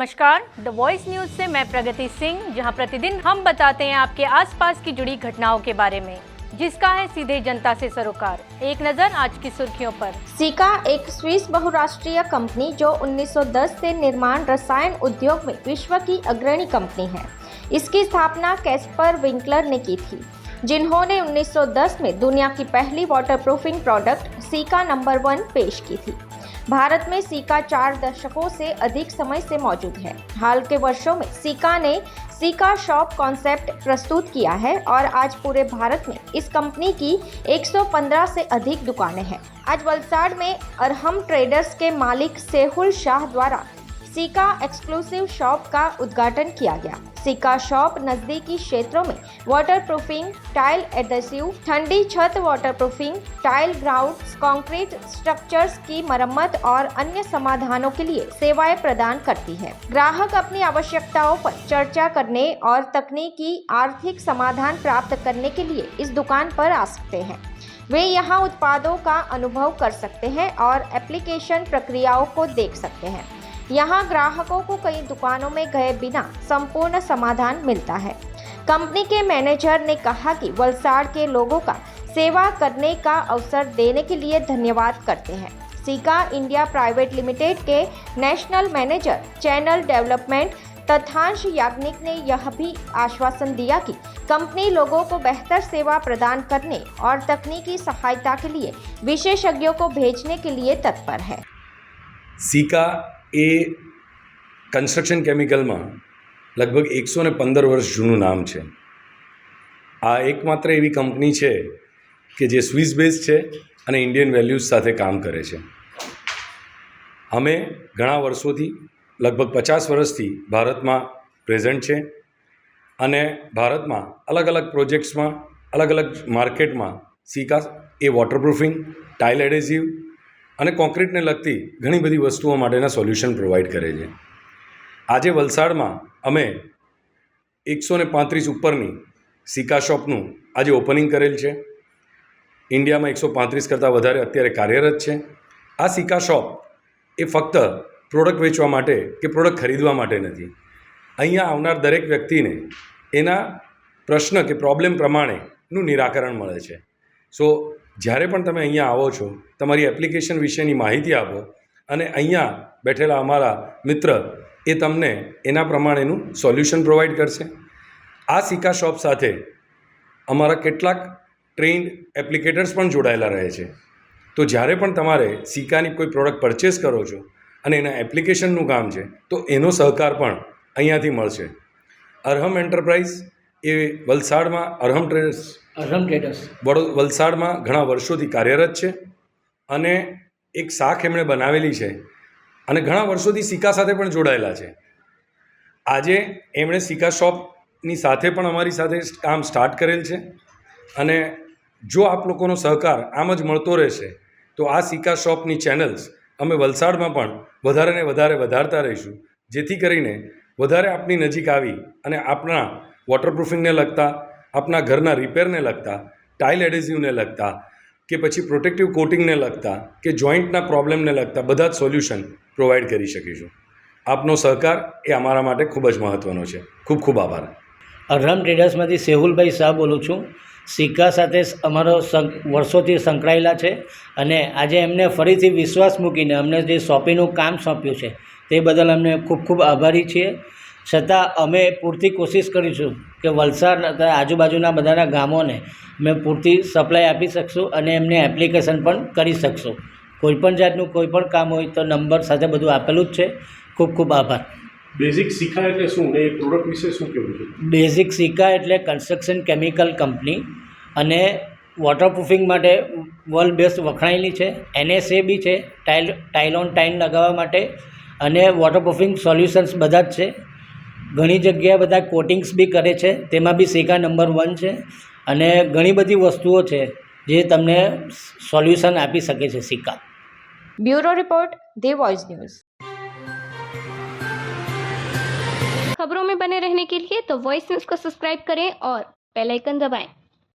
नमस्कार, the voice news से मैं प्रगति सिंह, जहां प्रतिदिन हम बताते हैं आपके आसपास की जुड़ी घटनाओं के बारे में, जिसका है सीधे जनता से सरोकार। एक नजर आज की सुर्खियों पर। सीका एक स्विस बहुराष्ट्रीय कंपनी जो 1910 से निर्माण रसायन उद्योग में विश्व की अग्रणी कंपनी है। इसकी स्थापना कैस्पर विंकलर ने की थी, जिन्होंने 1910 में दुनिया की पहली वाटरप्रूफिंग प्रोडक्ट सीका नंबर 1 पेश की थी। भारत में सीका 4 दशकों से अधिक समय से मौजूद है। हाल के वर्षों में सीका ने सीका शॉप कॉन्सेप्ट प्रस्तुत किया है और आज पूरे भारत में इस कंपनी की 115 से अधिक दुकानें हैं। आज वलसाड़ में अरहम ट्रेडर्स के मालिक सेहुल शाह द्वारा सीका एक्सक्लूसिव शॉप का उद्घाटन किया गया। सीका शॉप नजदीकी क्षेत्रों में वाटरप्रूफिंग, टाइल एडहेसिव, ठंडी छत waterproofing, tile grounds, concrete structures की मरम्मत और अन्य समाधानों के लिए सेवाएं प्रदान करती है। ग्राहक अपनी आवश्यकताओं पर चर्चा करने और तकनीकी आर्थिक समाधान प्राप्त करने के लिए इस दुकान पर आ सकते हैं। वे यहाँ उत्पादों का अनुभव कर सकते हैं और एप्लीकेशन प्रक्रियाओं को देख सकते हैं। यहाँ ग्राहकों को कई दुकानों में गए बिना संपूर्ण समाधान मिलता है। कंपनी के मैनेजर ने कहा कि वलसाड़ के लोगों का सेवा करने का अवसर देने के लिए धन्यवाद करते हैं। सीका इंडिया प्राइवेट लिमिटेड के national manager channel development Tathansh Yagnik ने यह भी आश्वासन दिया कि कंपनी लोगों को बेहतर सेवा प्रदान करने और तकनीकी सहायता के लिए विशेषज्ञों को भेजने के लिए तत्पर है। सीका એ કન્સ્ટ્રક્શન કેમિકલમાં લગભગ 115 વર્ષ જૂનું નામ છે। આ એકમાત્ર એવી કંપની છે કે જે સ્વિસ બેઝ છે અને ઇન્ડિયન વેલ્યુઝ સાથે કામ કરે છે। અમે ઘણા વર્ષોથી લગભગ 50 વર્ષથી ભારતમાં પ્રેઝન્ટ છે અને ભારતમાં અલગ અલગ પ્રોજેક્ટ્સમાં અલગ અલગ માર્કેટમાં सीका એ વોટરપ્રૂફિંગ, ટાઇલ એડહેસિવ અને કોન્ક્રીટને લગતી ઘણી બધી વસ્તુઓ માટેના સોલ્યુશન પ્રોવાઈડ કરે છે। આજે વલસાડમાં અમે 135 ઉપરની सीका શોપનું આજે ઓપનિંગ કરેલ છે। ઇન્ડિયામાં 135 કરતાં વધારે અત્યારે કાર્યરત છે। આ सीका શોપ એ ફક્ત પ્રોડક્ટ વેચવા માટે કે પ્રોડક્ટ ખરીદવા માટે નથી। અહીંયા આવનાર દરેક વ્યક્તિને એના પ્રશ્ન કે પ્રોબ્લેમ પ્રમાણેનું નિરાકરણ મળે છે। સો જ્યારે પણ તમે અહીંયા આવો છો, તમારી એપ્લિકેશન વિશેની માહિતી આપો અને અહીંયા બેઠેલા અમારા મિત્ર એ તમને એના પ્રમાણેનું સોલ્યુશન પ્રોવાઈડ કરશે। આ सीका શોપ સાથે અમારા કેટલાક ટ્રેન્ડ એપ્લિકેટર્સ પણ જોડાયેલા રહે છે। તો જ્યારે પણ તમારે सीकाની કોઈ પ્રોડક્ટ પરચેસ કરો છો અને એના એપ્લિકેશનનું કામ છે તો એનો સહકાર પણ અહીંયાથી મળશે। અરહમ એન્ટરપ્રાઇઝ એ વલસાડમાં અરહમ ટ્રેડર્સ વલસાડમાં ઘણા વર્ષોથી કાર્યરત છે અને એક શાખ એમણે બનાવેલી છે અને ઘણા વર્ષોથી सीका સાથે પણ જોડાયેલા છે। આજે એમણે सीका શોપની સાથે પણ અમારી સાથે કામ સ્ટાર્ટ કરેલ છે અને જો આપ લોકોનો સહકાર આમ જ મળતો રહેશે તો આ सीका શોપની ચેનલ્સ અમે વલસાડમાં પણ વધારે ને વધારે વધારતા રહીશું, જેથી કરીને વધારે આપની નજીક આવી અને આપણા વોટરપ્રૂફિંગને લગતા, આપના ઘરના રિપેરને લગતા, ટાઇલ એડહેસિવને લગતા કે પછી પ્રોટેક્ટિવ કોટિંગને લગતા કે જોઈન્ટના પ્રોબ્લેમને લગતા બધા જ સોલ્યુશન પ્રોવાઈડ કરી શકીશું। આપનો સહકાર એ અમારા માટે ખૂબ જ મહત્ત્વનો છે। ખૂબ ખૂબ આભાર। અરહમ ટ્રેડર્સમાંથી સેહુલભાઈ શાહ બોલું છું। सीका સાથે અમારો વર્ષોથી સંકળાયેલા છે અને આજે એમને ફરીથી વિશ્વાસ મૂકીને અમને જે શોપિંગનું કામ સોંપ્યું છે તે બદલ અમને ખૂબ ખૂબ આભારી છીએ। છતાં અમે પૂરતી કોશિશ કરીશું કે વલસાડ આજુબાજુના બધાના ગામોને અમે પૂરતી સપ્લાય આપી શકશું અને એમને એપ્લિકેશન પણ કરી શકશું। કોઈપણ જાતનું કોઈપણ કામ હોય તો નંબર સાથે બધું આપેલું જ છે। ખૂબ ખૂબ આભાર। બેઝિક सीका એટલે શું ને એ પ્રોડક્ટ વિશે શું કહેવું છે? બેઝિક सीका એટલે કન્સ્ટ્રક્શન કેમિકલ કંપની અને વોટરપ્રૂફિંગ માટે વર્લ્ડ બેસ્ટ વખણાયેલી છે। NSA બી છે, ટાઇલ ઓન ટાઇલ લગાવવા માટે અને વોટરપ્રૂફિંગ સોલ્યુશન્સ બધા જ છે। ઘણી જગ્યાએ બધા કોટિંગ્સ બી કરે છે, તેમાં બી सीका નંબર 1 છે અને ઘણી બધી વસ્તુઓ છે જે તમને સોલ્યુશન આપી શકે છે caeca. Bureau report, the voice news. खबरों में बने रहने के लिए तो वॉइस न्यूज को सब्सक्राइब करें और बेल आइकन दबाएं।